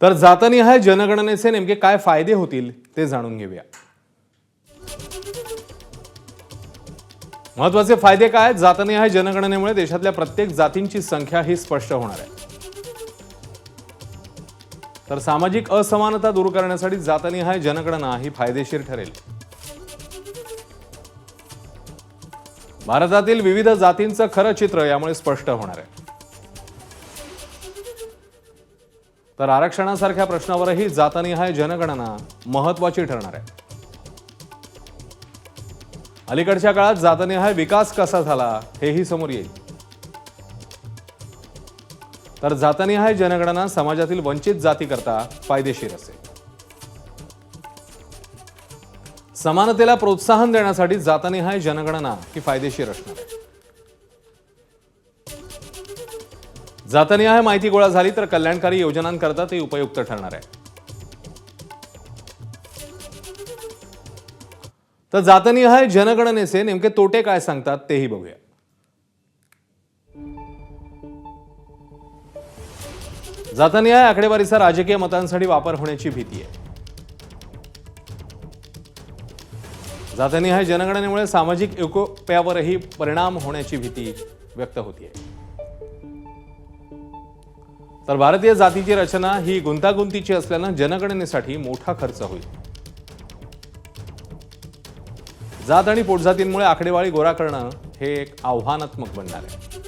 तर जातनिहाय जनगणनेचे नेमके काय फायदे होतील ते जाणून घेऊया। महत्त्वाचे फायदे काय? जातनिहाय जनगणनेमुळे देशातल्या प्रत्येक जातींची संख्या ही स्पष्ट होणार आहे। तर सामाजिक असमानता दूर करण्यासाठी जातनिहाय जनगणना ही फायदेशीर ठरेल। भारतातील विविध जातींचं खरं चित्र यामुळे स्पष्ट होणार आहे। तर आरक्षणासारख्या प्रश्नावरही जातनिहाय जनगणना महत्त्वाची ठरणार आहे। अलीकडच्या काळात जातनिहाय विकास कसा झाला हेही समोर येईल। तर जातनिहाय जनगणना समाजातील वंचित जातीकरता फायदेशीर असेल। समानतेला प्रोत्साहन देण्यासाठी जातनिहाय जनगणना ही फायदेशीर असणार आहे। जातनिहाय माहिती गोळा झाली तर कल्याणकारी योजनांकरता ते उपयुक्त ठरणार आहे। तर जातनिहाय जनगणनेचे नेमके तोटे काय सांगतात तेही बघूया। जातनिहाय आकडेवारीचा राजकीय मतांसाठी वापर होण्याची भीती आहे। जातनिहाय जनगणनेमुळे सामाजिक एकोप्यावरही परिणाम होण्याची भीती व्यक्त होतीये। तर भारतीय जातीची रचना ही गुंतागुंतीची असल्यानं जनगणनेसाठी मोठा खर्च होईल। जात आणि पोटजातींमुळे आकडेवारी गोळा करणं हे एक आव्हानात्मक बनणार आहे।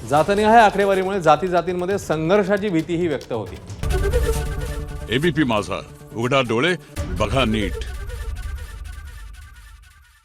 जातनिहाय आकडेवारीमुळे जाती जातींमध्ये संघर्षाची भीतीही व्यक्त होती। एबीपी माझा, उघडा डोळे बघा नीट।